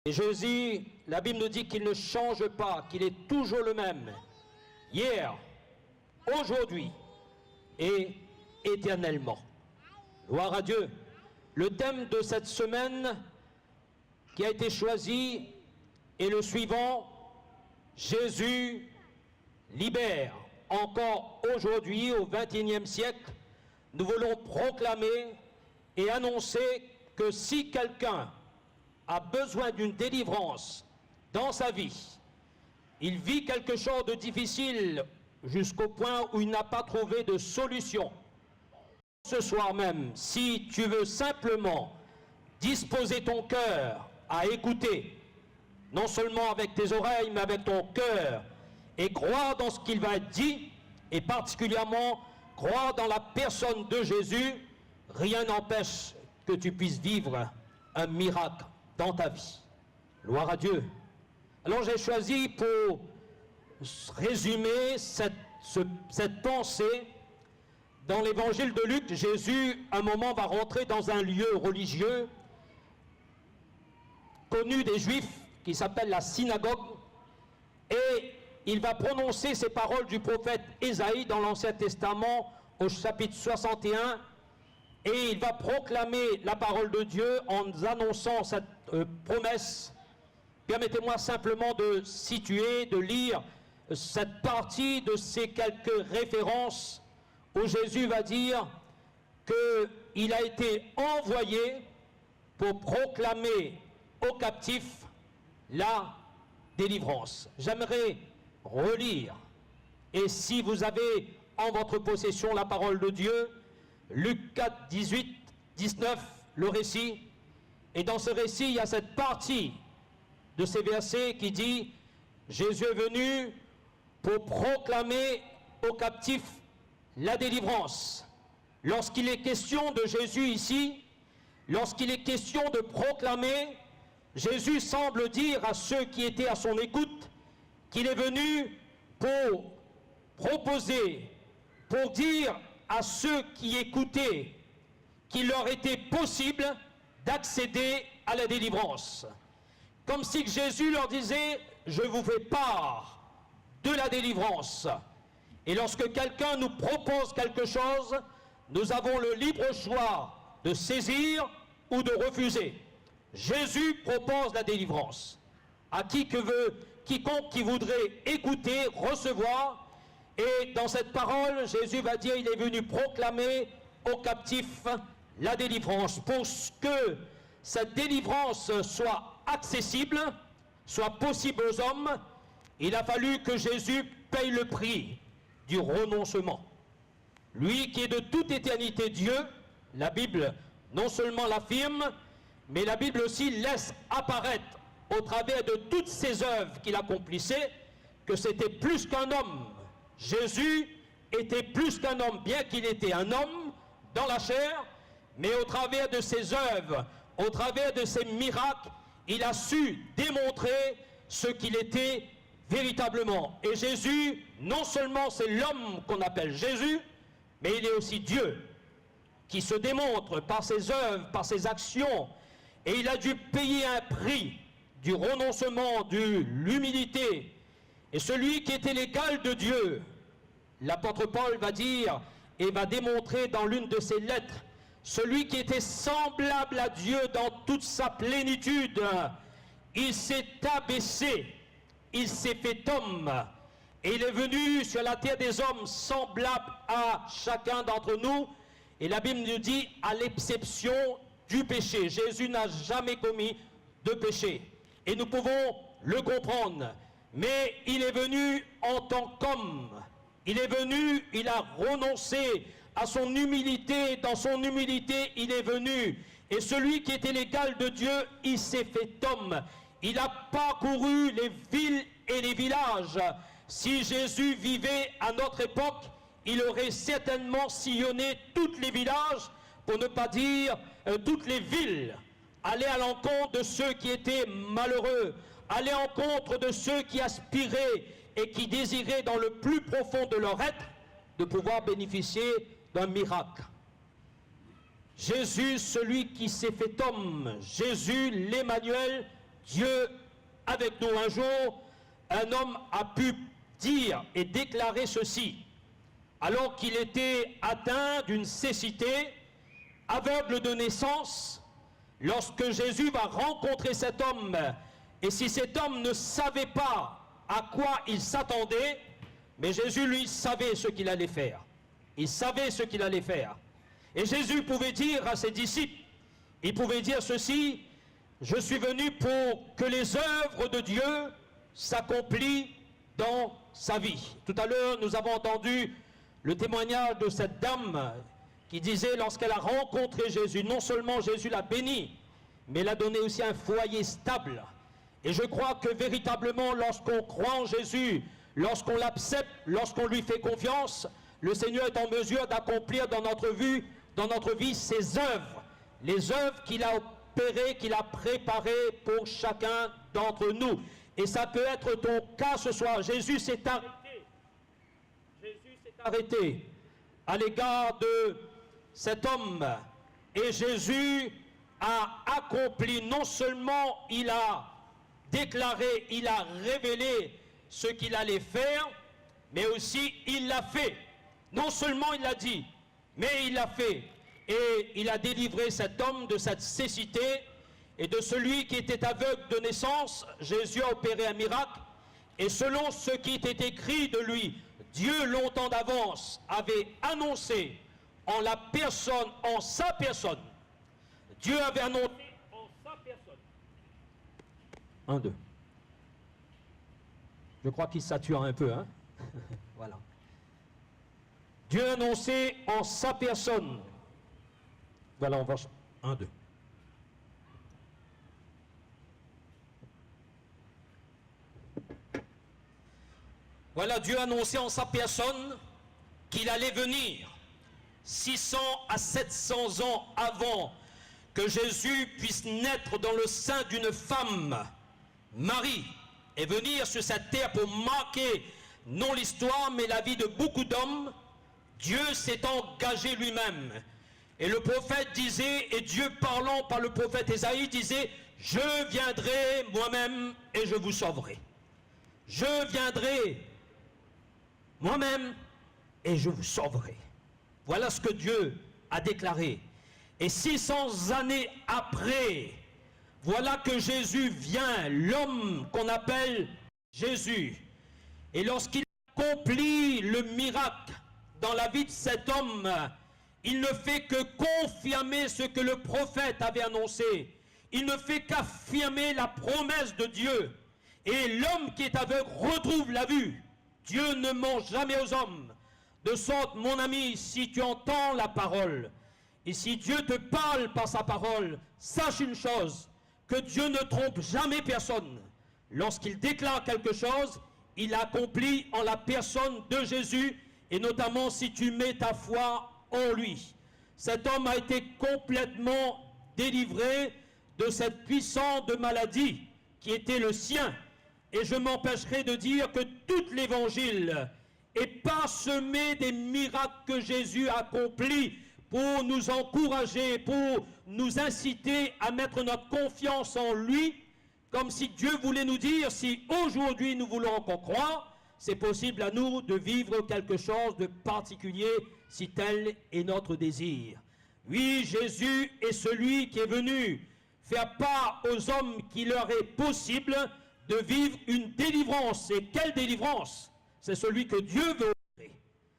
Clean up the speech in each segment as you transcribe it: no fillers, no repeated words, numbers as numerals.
Et Jésus, la Bible nous dit qu'il ne change pas, qu'il est toujours le même, hier, aujourd'hui et éternellement. Gloire à Dieu. Le thème de cette semaine qui a été choisi est le suivant: Jésus libère. Encore aujourd'hui, au XXIe siècle, nous voulons proclamer et annoncer que si quelqu'un a besoin d'une délivrance dans sa vie, il vit quelque chose de difficile jusqu'au point où il n'a pas trouvé de solution. Ce soir même, si tu veux simplement disposer ton cœur à écouter, non seulement avec tes oreilles, mais avec ton cœur, et croire dans ce qu'il va être dit, et particulièrement croire dans la personne de Jésus, rien n'empêche que tu puisses vivre un miracle dans ta vie. Gloire à Dieu. Alors j'ai choisi pour résumer cette pensée dans l'évangile de Luc. Jésus, un moment, va rentrer dans un lieu religieux connu des Juifs qui s'appelle la synagogue, et il va prononcer ces paroles du prophète Ésaïe dans l'Ancien Testament au chapitre 61, et il va proclamer la parole de Dieu en annonçant cette promesse. Permettez-moi simplement de situer, de lire cette partie de ces quelques références où Jésus va dire qu'il a été envoyé pour proclamer aux captifs la délivrance. J'aimerais relire, et si vous avez en votre possession la parole de Dieu, Luc 4, 18, 19, le récit. Et dans ce récit, il y a cette partie de ces versets qui dit: Jésus est venu pour proclamer aux captifs la délivrance. Lorsqu'il est question de Jésus ici, lorsqu'il est question de proclamer, Jésus semble dire à ceux qui étaient à son écoute qu'il est venu pour proposer, pour dire à ceux qui écoutaient qu'il leur était possible d'accéder à la délivrance. Comme si Jésus leur disait: je vous fais part de la délivrance. Et lorsque quelqu'un nous propose quelque chose, nous avons le libre choix de saisir ou de refuser. Jésus propose la délivrance à quiconque qui voudrait écouter, recevoir. Et dans cette parole, Jésus va dire: il est venu proclamer aux captifs la délivrance. Pour que cette délivrance soit accessible, soit possible aux hommes, il a fallu que Jésus paye le prix du renoncement. Lui qui est de toute éternité Dieu, la Bible non seulement l'affirme, mais la Bible aussi laisse apparaître au travers de toutes ses œuvres qu'il accomplissait que c'était plus qu'un homme. Jésus était plus qu'un homme, bien qu'il était un homme dans la chair, mais au travers de ses œuvres, au travers de ses miracles, il a su démontrer ce qu'il était véritablement. Et Jésus, non seulement c'est l'homme qu'on appelle Jésus, mais il est aussi Dieu, qui se démontre par ses œuvres, par ses actions, et il a dû payer un prix du renoncement, de l'humilité. Et celui qui était l'égal de Dieu, l'apôtre Paul va dire et va démontrer dans l'une de ses lettres, celui qui était semblable à Dieu dans toute sa plénitude, il s'est abaissé, il s'est fait homme, et il est venu sur la terre des hommes semblable à chacun d'entre nous. Et la Bible nous dit, à l'exception du péché. Jésus n'a jamais commis de péché. Et nous pouvons le comprendre. Mais il est venu en tant qu'homme. Il est venu, il a renoncé à son humilité. Dans son humilité, il est venu. Et celui qui était l'égal de Dieu, il s'est fait homme. Il a parcouru les villes et les villages. Si Jésus vivait à notre époque, il aurait certainement sillonné tous les villages, pour ne pas dire toutes les villes, aller à l'encontre de ceux qui étaient malheureux, aller en contre de ceux qui aspiraient et qui désiraient dans le plus profond de leur être de pouvoir bénéficier d'un miracle. Jésus, celui qui s'est fait homme, Jésus l'Emmanuel, Dieu avec nous. Un jour, un homme a pu dire et déclarer ceci, alors qu'il était atteint d'une cécité, aveugle de naissance, lorsque Jésus va rencontrer cet homme, et si cet homme ne savait pas à quoi il s'attendait, mais Jésus, lui, savait ce qu'il allait faire. Il savait ce qu'il allait faire. Et Jésus pouvait dire à ses disciples, il pouvait dire ceci, je suis venu pour que les œuvres de Dieu s'accomplissent dans sa vie. Tout à l'heure, nous avons entendu le témoignage de cette dame qui disait, lorsqu'elle a rencontré Jésus, non seulement Jésus l'a béni, mais l'a donné aussi un foyer stable. Et je crois que véritablement, lorsqu'on croit en Jésus, lorsqu'on l'accepte, lorsqu'on lui fait confiance, le Seigneur est en mesure d'accomplir dans notre vie ses œuvres, les œuvres qu'il a opérées, qu'il a préparées pour chacun d'entre nous. Et ça peut être ton cas ce soir. Jésus s'est arrêté. Jésus s'est arrêté à l'égard de cet homme. Et Jésus a accompli, non seulement il a déclaré, il a révélé ce qu'il allait faire, mais aussi il l'a fait. Non seulement il l'a dit, mais il l'a fait. Et il a délivré cet homme de cette cécité. Et de celui qui était aveugle de naissance, Jésus a opéré un miracle. Et selon ce qui était écrit de lui, Dieu longtemps d'avance avait annoncé en la personne, en sa personne. Dieu avait annoncé en sa personne. 1, 2. Je crois qu'il sature un peu, hein. Voilà. Dieu a annoncé en sa personne. Voilà, on va... 1, 2. Voilà, Dieu a annoncé en sa personne qu'il allait venir 600 à 700 ans avant que Jésus puisse naître dans le sein d'une femme, Marie, et venir sur cette terre pour marquer non l'histoire mais la vie de beaucoup d'hommes. Dieu s'est engagé lui-même. Et le prophète disait, et Dieu parlant par le prophète Ésaïe disait, je viendrai moi-même et je vous sauverai. Je viendrai moi-même et je vous sauverai. Voilà ce que Dieu a déclaré. Et 600 années après, voilà que Jésus vient, l'homme qu'on appelle Jésus. Et lorsqu'il accomplit le miracle dans la vie de cet homme, il ne fait que confirmer ce que le prophète avait annoncé. Il ne fait qu'affirmer la promesse de Dieu. Et l'homme qui est aveugle retrouve la vue. Dieu ne ment jamais aux hommes. De sorte, mon ami, si tu entends la parole, et si Dieu te parle par sa parole, sache une chose, que Dieu ne trompe jamais personne. Lorsqu'il déclare quelque chose, il accomplit en la personne de Jésus, et notamment si tu mets ta foi en lui. Cet homme a été complètement délivré de cette puissante maladie qui était le sien. Et je m'empêcherai de dire que tout l'évangile est parsemé des miracles que Jésus a accomplis pour nous encourager, pour nous inciter à mettre notre confiance en lui, comme si Dieu voulait nous dire, si aujourd'hui nous voulons encore croire, c'est possible à nous de vivre quelque chose de particulier, si tel est notre désir. Oui, Jésus est celui qui est venu faire part aux hommes qu'il leur est possible de vivre une délivrance. Et quelle délivrance? C'est celui que Dieu veut opérer.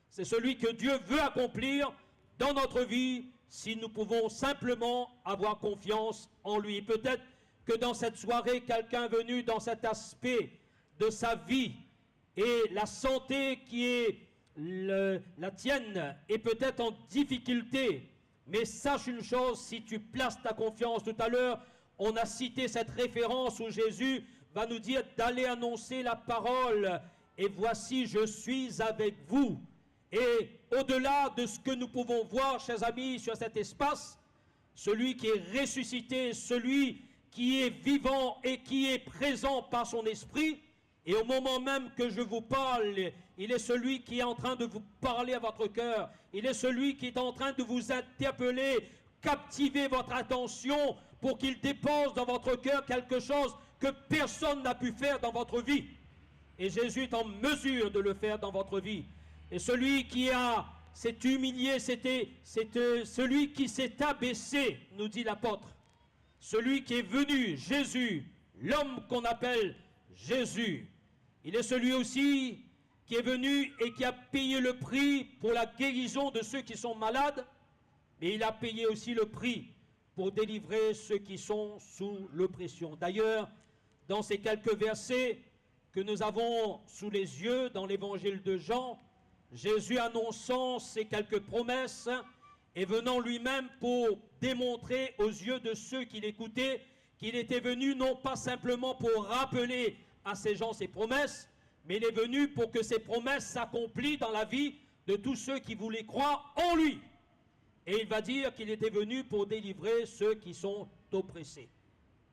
C'est celui que Dieu veut accomplir dans notre vie si nous pouvons simplement avoir confiance en lui. Peut-être que dans cette soirée, quelqu'un est venu dans cet aspect de sa vie et la santé qui est la tienne est peut-être en difficulté. Mais sache une chose, si tu places ta confiance, tout à l'heure, on a cité cette référence où Jésus va nous dire d'aller annoncer la parole. Et voici, je suis avec vous. Et au-delà de ce que nous pouvons voir, chers amis, sur cet espace, celui qui est ressuscité, celui qui est vivant et qui est présent par son esprit, et au moment même que je vous parle, il est celui qui est en train de vous parler à votre cœur. Il est celui qui est en train de vous interpeller, captiver votre attention pour qu'il dépose dans votre cœur quelque chose que personne n'a pu faire dans votre vie. Et Jésus est en mesure de le faire dans votre vie. Et celui qui s'est humilié, c'est celui qui s'est abaissé, nous dit l'apôtre. Celui qui est venu, Jésus, l'homme qu'on appelle Jésus. Il est celui aussi qui est venu et qui a payé le prix pour la guérison de ceux qui sont malades, mais il a payé aussi le prix pour délivrer ceux qui sont sous l'oppression. D'ailleurs, dans ces quelques versets que nous avons sous les yeux dans l'évangile de Jean, Jésus annonçant ces quelques promesses et venant lui-même pour démontrer aux yeux de ceux qui l'écoutaient qu'il était venu non pas simplement pour rappeler à ces gens ces promesses, mais il est venu pour que ces promesses s'accomplissent dans la vie de tous ceux qui voulaient croire en lui. Et il va dire qu'il était venu pour délivrer ceux qui sont oppressés.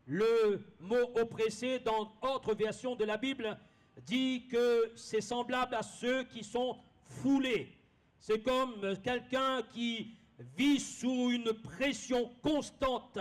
Le mot oppressé, dans autre version de la Bible, dit que c'est semblable à ceux qui sont foulés. C'est comme quelqu'un qui vit sous une pression constante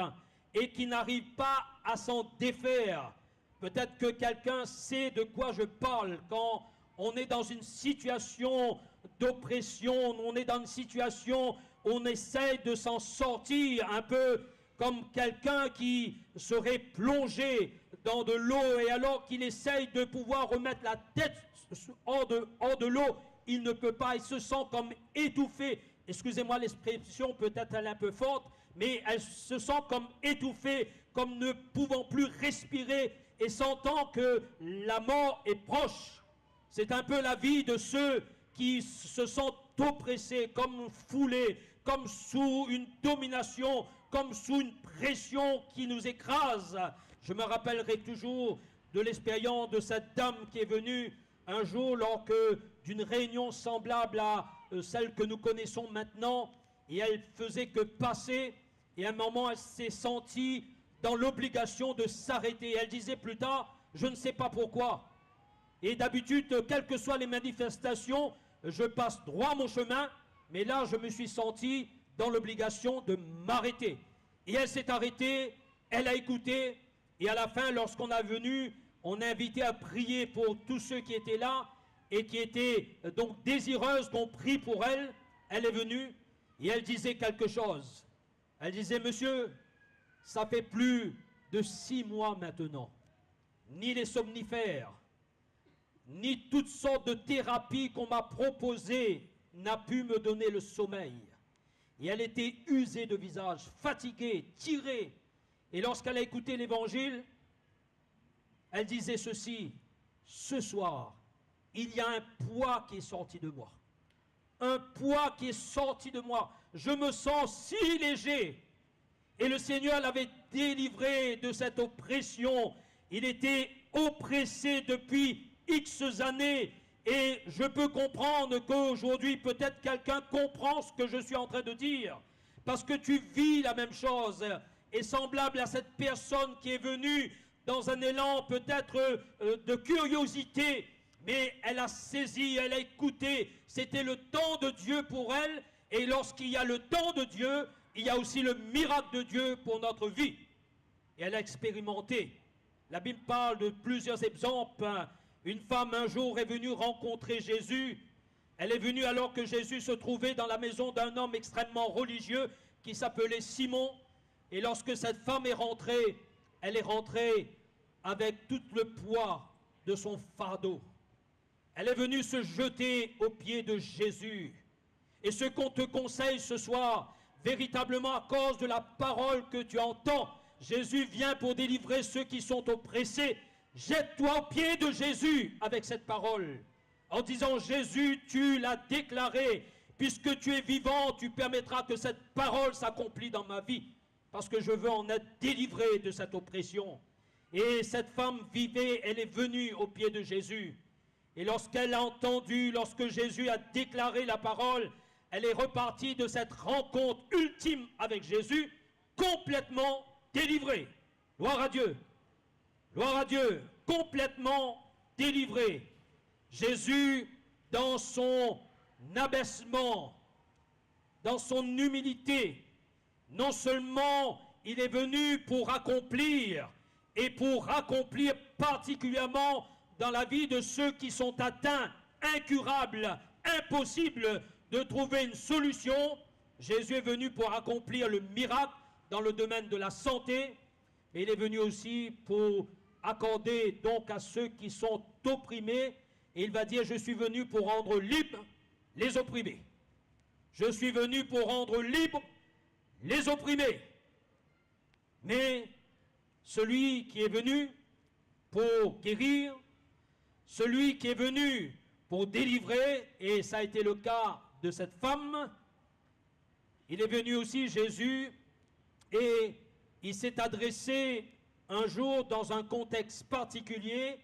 et qui n'arrive pas à s'en défaire. Peut-être que quelqu'un sait de quoi je parle quand on est dans une situation d'oppression, on est dans une situation où on essaie de s'en sortir, un peu comme quelqu'un qui serait plongé dans de l'eau et alors qu'il essaye de pouvoir remettre la tête hors de l'eau, il ne peut pas, il se sent comme étouffé. Excusez-moi l'expression, peut-être elle est un peu forte, mais elle se sent comme étouffée, comme ne pouvant plus respirer et sentant que la mort est proche. C'est un peu la vie de ceux qui se sentent oppressés, comme foulés, comme sous une domination, comme sous une pression qui nous écrase. Je me rappellerai toujours de l'expérience de cette dame qui est venue un jour lors d'une réunion semblable à celle que nous connaissons maintenant, et elle faisait que passer, et à un moment elle s'est sentie dans l'obligation de s'arrêter. Elle disait plus tard, je ne sais pas pourquoi. Et d'habitude, quelles que soient les manifestations, je passe droit mon chemin, mais là je me suis senti dans l'obligation de m'arrêter. Et elle s'est arrêtée, elle a écouté, et à la fin, lorsqu'on est venu, on a invité à prier pour tous ceux qui étaient là, et qui étaient donc désireuses qu'on prie pour elle. Elle est venue, et elle disait quelque chose. Elle disait, monsieur, ça fait plus de 6 mois maintenant, ni les somnifères, ni toutes sortes de thérapies qu'on m'a proposées n'a pu me donner le sommeil. Et elle était usée de visage, fatiguée, tirée. Et lorsqu'elle a écouté l'évangile, elle disait ceci, ce soir, il y a un poids qui est sorti de moi. Un poids qui est sorti de moi. Je me sens si léger. Et le Seigneur l'avait délivré de cette oppression. Il était oppressé depuis X années. Et je peux comprendre qu'aujourd'hui, peut-être quelqu'un comprend ce que je suis en train de dire. Parce que tu vis la même chose. Et semblable à cette personne qui est venue dans un élan peut-être de curiosité, mais elle a saisi, elle a écouté. C'était le temps de Dieu pour elle. Et lorsqu'il y a le temps de Dieu, il y a aussi le miracle de Dieu pour notre vie. Et elle a expérimenté. La Bible parle de plusieurs exemples. Une femme un jour est venue rencontrer Jésus. Elle est venue alors que Jésus se trouvait dans la maison d'un homme extrêmement religieux qui s'appelait Simon. Et lorsque cette femme est rentrée, elle est rentrée avec tout le poids de son fardeau. Elle est venue se jeter aux pieds de Jésus. Et ce qu'on te conseille ce soir, véritablement à cause de la parole que tu entends, Jésus vient pour délivrer ceux qui sont oppressés. Jette-toi aux pieds de Jésus avec cette parole, en disant, Jésus, tu l'as déclaré, puisque tu es vivant, tu permettras que cette parole s'accomplisse dans ma vie, parce que je veux en être délivré de cette oppression. Et cette femme vivait, elle est venue aux pieds de Jésus. Et lorsqu'elle a entendu, lorsque Jésus a déclaré la parole, elle est repartie de cette rencontre ultime avec Jésus, complètement délivrée. Gloire à Dieu. Gloire à Dieu. Complètement délivrée. Jésus, dans son abaissement, dans son humilité, non seulement il est venu pour accomplir et pour accomplir particulièrement dans la vie de ceux qui sont atteints, incurables, impossible de trouver une solution. Jésus est venu pour accomplir le miracle dans le domaine de la santé, et il est venu aussi pour accorder donc à ceux qui sont opprimés, et il va dire, je suis venu pour rendre libres les opprimés. Je suis venu pour rendre libres les opprimés. Mais celui qui est venu pour guérir, celui qui est venu pour délivrer, et ça a été le cas de cette femme, il est venu aussi, Jésus, et il s'est adressé un jour dans un contexte particulier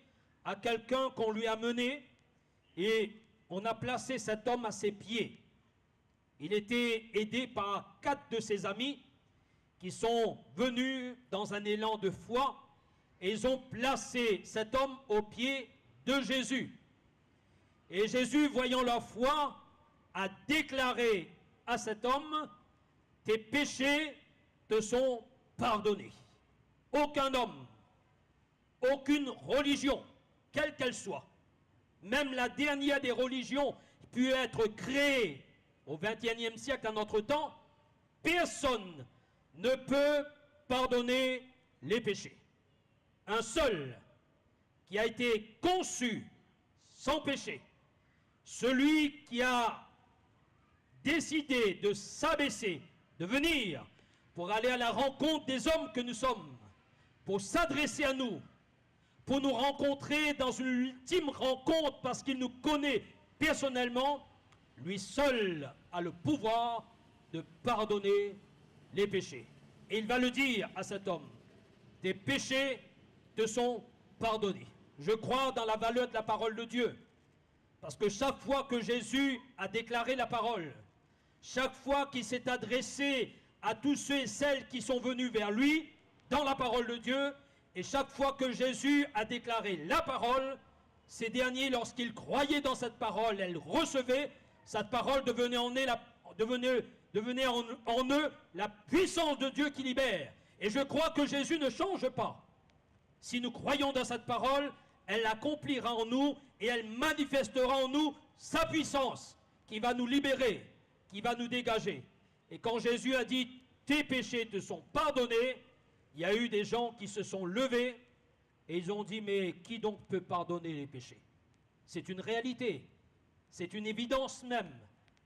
à quelqu'un qu'on lui a mené, et on a placé cet homme à ses pieds. Il était aidé par 4 de ses amis qui sont venus dans un élan de foi, et ils ont placé cet homme aux pieds de Jésus. Et Jésus, voyant leur foi, a déclaré à cet homme, « Tes péchés te sont pardonnés. » Aucun homme, aucune religion, quelle qu'elle soit, même la dernière des religions qui pu être créée au XXIe siècle à notre temps, personne ne peut pardonner les péchés. Un seul qui a été conçu sans péché, celui qui a décidé de s'abaisser, de venir pour aller à la rencontre des hommes que nous sommes, pour s'adresser à nous, pour nous rencontrer dans une ultime rencontre parce qu'il nous connaît personnellement, lui seul a le pouvoir de pardonner les péchés. Et il va le dire à cet homme, tes péchés te sont pardonnés. Je crois dans la valeur de la parole de Dieu, parce que chaque fois que Jésus a déclaré la parole, chaque fois qu'il s'est adressé à tous ceux et celles qui sont venus vers lui, dans la parole de Dieu, et chaque fois que Jésus a déclaré la parole, ces derniers, lorsqu'ils croyaient dans cette parole, elles recevaient, cette parole devenait en eux la puissance de Dieu qui libère. Et je crois que Jésus ne change pas. Si nous croyons dans cette parole, elle accomplira en nous et elle manifestera en nous sa puissance qui va nous libérer, qui va nous dégager. Et quand Jésus a dit « tes péchés te sont pardonnés », il y a eu des gens qui se sont levés et ils ont dit « mais qui donc peut pardonner les péchés ?» C'est une réalité, c'est une évidence même.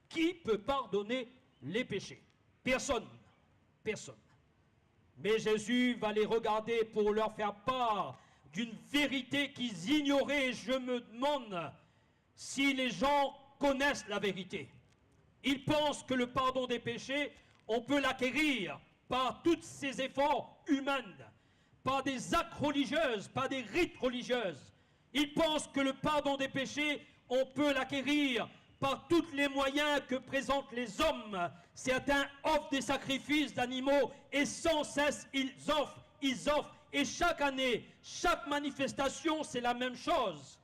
Qui peut pardonner les péchés? Personne, personne. Mais Jésus va les regarder pour leur faire part d'une vérité qu'ils ignoraient. Et je me demande si les gens connaissent la vérité. Ils pensent que le pardon des péchés, on peut l'acquérir par tous ces efforts humains, par des actes religieux, par des rites religieux. Ils pensent que le pardon des péchés, on peut l'acquérir par tous les moyens que présentent les hommes. Certains offrent des sacrifices d'animaux et sans cesse ils offrent. Et chaque année, chaque manifestation, c'est la même chose.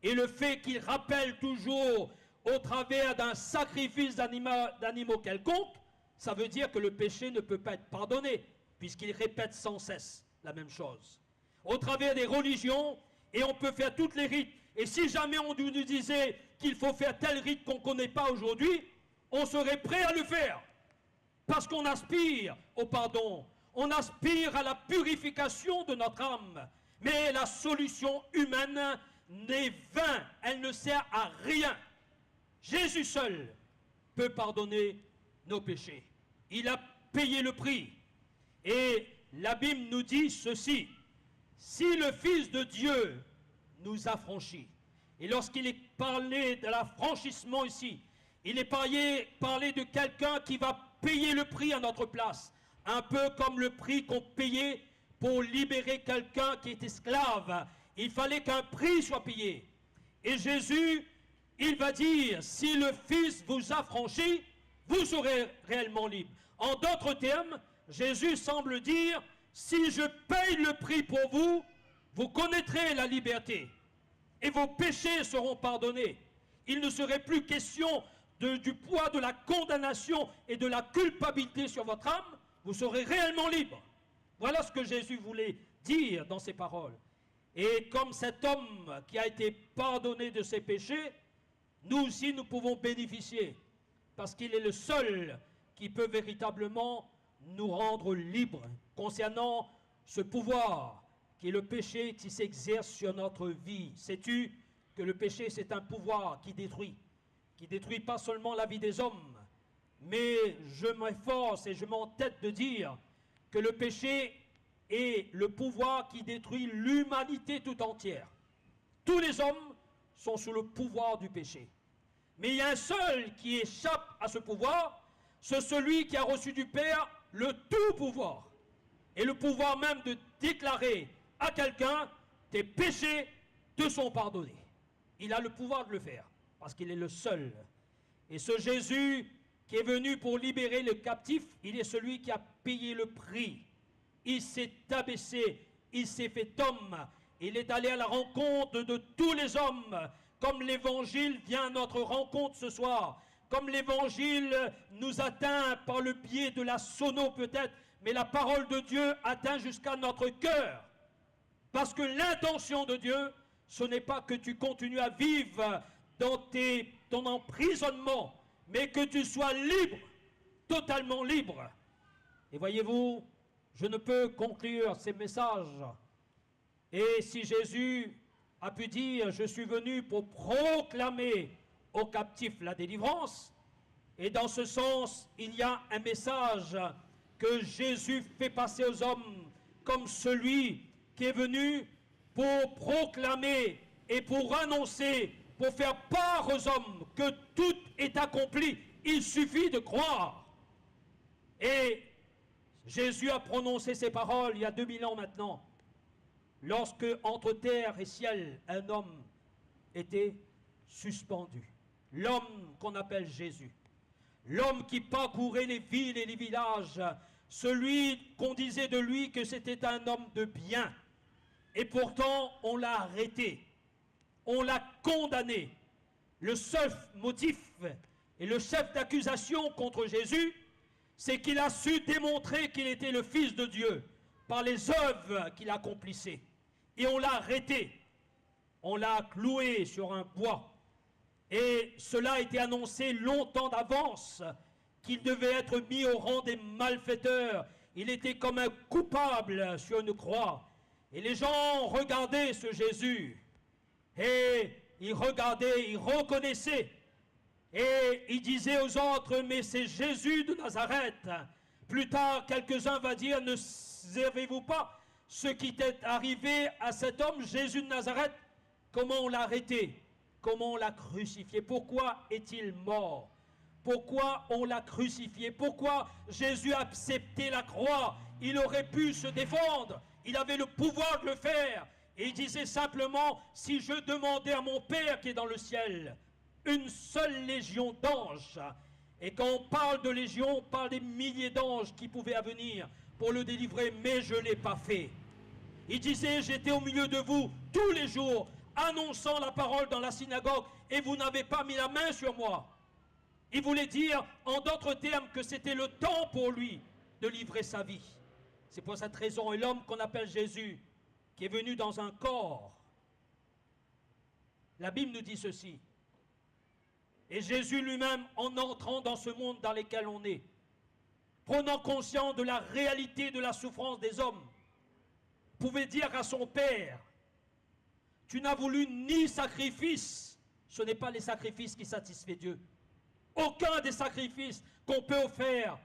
Et le fait qu'ils rappellent toujours au travers d'un sacrifice d'animaux quelconque, ça veut dire que le péché ne peut pas être pardonné, puisqu'ils répètent sans cesse la même chose. Au travers des religions, et on peut faire toutes les rites. Et si jamais on nous disait qu'il faut faire tel rite qu'on ne connaît pas aujourd'hui, on serait prêt à le faire. Parce qu'on aspire au pardon, on aspire à la purification de notre âme. Mais la solution humaine n'est vaine, elle ne sert à rien. Jésus seul peut pardonner nos péchés. Il a payé le prix. Et la Bible nous dit ceci, si le Fils de Dieu nous a franchis, et lorsqu'il est parlé de l'affranchissement ici, il est parlé de quelqu'un qui va payer le prix à notre place, un peu comme le prix qu'on payait pour libérer quelqu'un qui est esclave. Il fallait qu'un prix soit payé. Et Jésus, il va dire, si le Fils vous a franchi, vous serez réellement libre. En d'autres termes, Jésus semble dire, si je paye le prix pour vous, vous connaîtrez la liberté et vos péchés seront pardonnés. Il ne serait plus question du poids de la condamnation et de la culpabilité sur votre âme, vous serez réellement libre. Voilà ce que Jésus voulait dire dans ses paroles. Et comme cet homme qui a été pardonné de ses péchés, nous aussi nous pouvons bénéficier, parce qu'il est le seul qui peut véritablement nous rendre libres concernant ce pouvoir qui est le péché qui s'exerce sur notre vie. Sais-tu que le péché, c'est un pouvoir qui détruit pas seulement la vie des hommes, mais je m'efforce et je m'entête de dire que le péché est le pouvoir qui détruit l'humanité tout entière. Tous les hommes sont sous le pouvoir du péché. Mais il y a un seul qui échappe à ce pouvoir, c'est celui qui a reçu du Père le tout pouvoir. Et le pouvoir même de déclarer à quelqu'un, tes péchés te sont pardonnés. Il a le pouvoir de le faire, parce qu'il est le seul. Et ce Jésus qui est venu pour libérer le captif, il est celui qui a payé le prix. Il s'est abaissé, il s'est fait homme, il est allé à la rencontre de tous les hommes, comme l'Évangile vient à notre rencontre ce soir, comme l'Évangile nous atteint par le biais de la sono peut-être, mais la parole de Dieu atteint jusqu'à notre cœur. Parce que l'intention de Dieu, ce n'est pas que tu continues à vivre dans ton emprisonnement, mais que tu sois libre, totalement libre. Et voyez-vous, je ne peux conclure ces messages. Et si Jésus a pu dire, je suis venu pour proclamer aux captifs la délivrance, et dans ce sens, il y a un message que Jésus fait passer aux hommes comme celui qui est venu pour proclamer et pour annoncer, pour faire part aux hommes que tout est accompli. Il suffit de croire. Et Jésus a prononcé ces paroles il y a 2000 ans maintenant, lorsque entre terre et ciel, un homme était suspendu. L'homme qu'on appelle Jésus. L'homme qui parcourait les villes et les villages, celui qu'on disait de lui que c'était un homme de bien. Et pourtant, on l'a arrêté, on l'a condamné. Le seul motif et le chef d'accusation contre Jésus, c'est qu'il a su démontrer qu'il était le Fils de Dieu par les œuvres qu'il accomplissait. Et on l'a arrêté, on l'a cloué sur un bois. Et cela a été annoncé longtemps d'avance, qu'il devait être mis au rang des malfaiteurs. Il était comme un coupable sur une croix. Et les gens regardaient ce Jésus. Et ils regardaient, ils reconnaissaient. Et ils disaient aux autres, mais c'est Jésus de Nazareth. Plus tard, quelques-uns vont dire, ne savez-vous pas ce qui est arrivé à cet homme, Jésus de Nazareth? Comment on l'a arrêté? Comment on l'a crucifié? Pourquoi est-il mort? Pourquoi on l'a crucifié? Pourquoi Jésus a accepté la croix? Il aurait pu se défendre. Il avait le pouvoir de le faire. Et il disait simplement, si je demandais à mon Père qui est dans le ciel, une seule légion d'anges. Et quand on parle de légion, on parle des milliers d'anges qui pouvaient venir pour le délivrer, mais je ne l'ai pas fait. Il disait, j'étais au milieu de vous tous les jours, annonçant la parole dans la synagogue, et vous n'avez pas mis la main sur moi. Il voulait dire, en d'autres termes, que c'était le temps pour lui de livrer sa vie. C'est pour cette raison, et l'homme qu'on appelle Jésus, qui est venu dans un corps, la Bible nous dit ceci, et Jésus lui-même, en entrant dans ce monde dans lequel on est, prenant conscience de la réalité de la souffrance des hommes, pouvait dire à son Père, tu n'as voulu ni sacrifice, ce n'est pas les sacrifices qui satisfait Dieu. Aucun des sacrifices qu'on peut offrir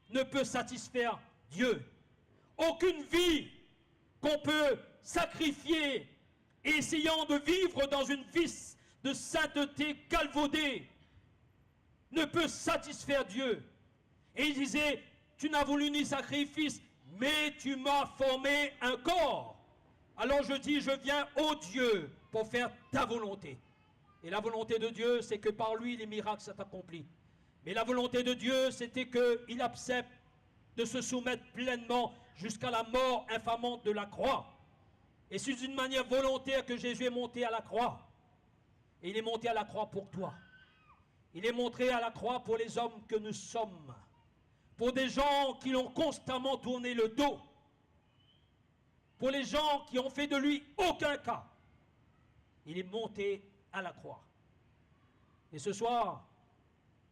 ne peut satisfaire Dieu. Aucune vie qu'on peut sacrifier, essayant de vivre dans une vie de sainteté galvaudée, ne peut satisfaire Dieu. Et il disait, tu n'as voulu ni sacrifice, mais tu m'as formé un corps. Alors je dis, je viens, ô Dieu, pour faire ta volonté. Et la volonté de Dieu, c'est que par lui, les miracles sont accomplis. Mais la volonté de Dieu, c'était qu'il accepte de se soumettre pleinement jusqu'à la mort infamante de la croix. Et c'est d'une manière volontaire que Jésus est monté à la croix. Et il est monté à la croix pour toi. Il est monté à la croix pour les hommes que nous sommes. Pour des gens qui l'ont constamment tourné le dos. pour les gens qui ont fait de lui aucun cas. Il est monté à la croix. Et ce soir,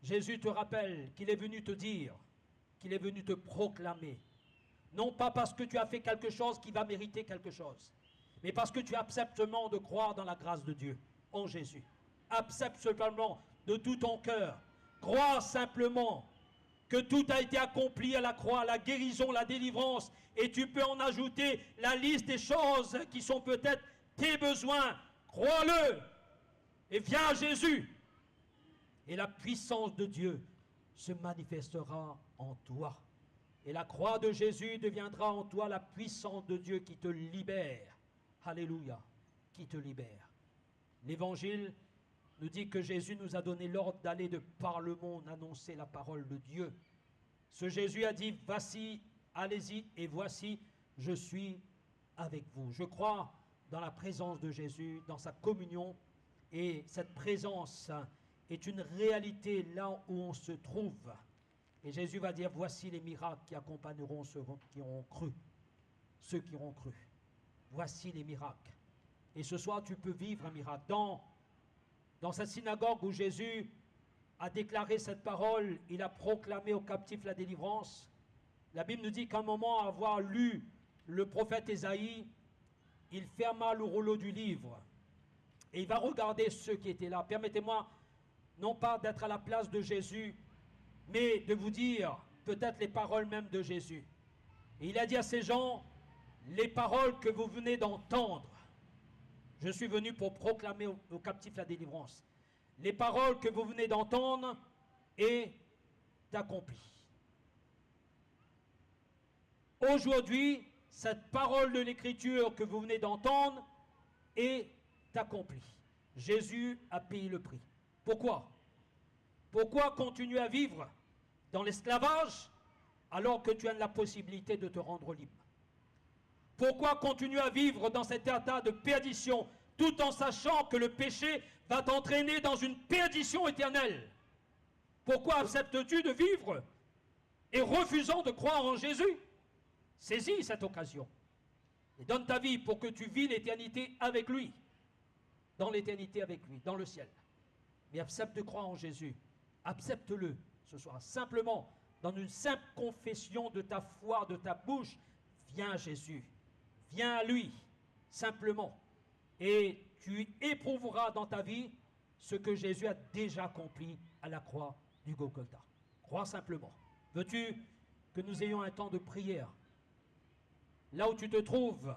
Jésus te rappelle qu'il est venu te dire, qu'il est venu te proclamer. Non pas parce que tu as fait quelque chose qui va mériter quelque chose, mais parce que tu acceptes seulement de croire dans la grâce de Dieu, en Jésus. Accepte simplement de tout ton cœur. Crois simplement que tout a été accompli à la croix, la guérison, la délivrance, et tu peux en ajouter la liste des choses qui sont peut-être tes besoins. Crois-le et viens à Jésus. Et la puissance de Dieu se manifestera en toi. Et la croix de Jésus deviendra en toi la puissance de Dieu qui te libère. Alléluia, qui te libère. L'Évangile nous dit que Jésus nous a donné l'ordre d'aller de par le monde annoncer la parole de Dieu. Ce Jésus a dit, voici, allez-y, et voici, je suis avec vous. Je crois dans la présence de Jésus, dans sa communion, et cette présence est une réalité là où on se trouve. Et Jésus va dire, voici les miracles qui accompagneront ceux qui auront cru. Ceux qui auront cru. Voici les miracles. Et ce soir, tu peux vivre un miracle. Dans cette synagogue où Jésus a déclaré cette parole, il a proclamé aux captifs la délivrance. La Bible nous dit qu'à un moment, avoir lu le prophète Ésaïe, il ferma le rouleau du livre. Et il va regarder ceux qui étaient là. Permettez-moi, non pas d'être à la place de Jésus, mais de vous dire peut-être les paroles même de Jésus. Et il a dit à ces gens, les paroles que vous venez d'entendre, je suis venu pour proclamer aux captifs la délivrance. Les paroles que vous venez d'entendre est accomplie. Aujourd'hui, cette parole de l'Écriture que vous venez d'entendre est accomplie. Jésus a payé le prix. Pourquoi? Pourquoi continuer à vivre dans l'esclavage alors que tu as la possibilité de te rendre libre? Pourquoi continuer à vivre dans cet état de perdition tout en sachant que le péché va t'entraîner dans une perdition éternelle? Pourquoi acceptes-tu de vivre et refusant de croire en Jésus? Saisis cette occasion et donne ta vie pour que tu vis l'éternité avec lui, dans l'éternité avec lui, dans le ciel. Mais accepte de croire en Jésus. Accepte-le ce soir. Simplement, dans une simple confession de ta foi, de ta bouche, viens à Jésus. Viens à lui, simplement. Et tu éprouveras dans ta vie ce que Jésus a déjà accompli à la croix du Golgotha. Crois simplement. Veux-tu que nous ayons un temps de prière? Là où tu te trouves,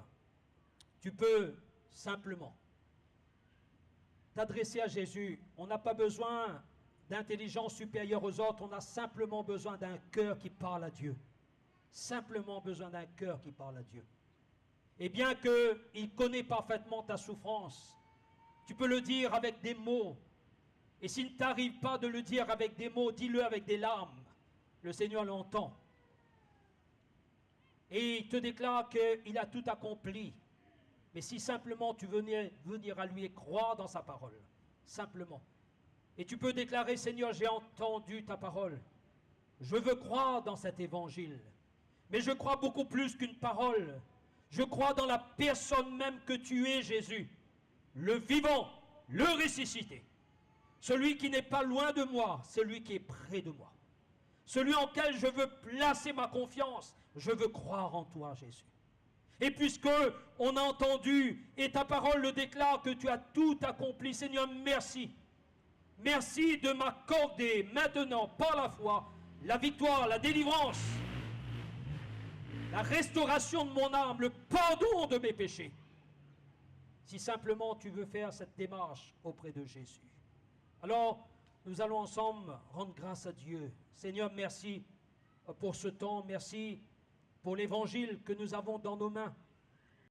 tu peux simplement t'adresser à Jésus. On n'a pas besoin d'intelligence supérieure aux autres, on a simplement besoin d'un cœur qui parle à Dieu. Simplement besoin d'un cœur qui parle à Dieu. Et bien qu'il connaît parfaitement ta souffrance, tu peux le dire avec des mots. Et s'il ne t'arrive pas de le dire avec des mots, dis-le avec des larmes. Le Seigneur l'entend. Et il te déclare qu'il a tout accompli. Mais si simplement tu venais venir à lui et croire dans sa parole, simplement. Et tu peux déclarer, Seigneur, j'ai entendu ta parole. Je veux croire dans cet évangile. Mais je crois beaucoup plus qu'une parole. Je crois dans la personne même que tu es, Jésus. Le vivant, le ressuscité. Celui qui n'est pas loin de moi, celui qui est près de moi. Celui en quel je veux placer ma confiance. Je veux croire en toi, Jésus. Et puisque on a entendu, et ta parole le déclare, que tu as tout accompli, Seigneur, merci. Merci de m'accorder maintenant, par la foi, la victoire, la délivrance, la restauration de mon âme, le pardon de mes péchés. Si simplement tu veux faire cette démarche auprès de Jésus. Alors, nous allons ensemble rendre grâce à Dieu. Seigneur, merci pour ce temps, merci pour l'évangile que nous avons dans nos mains.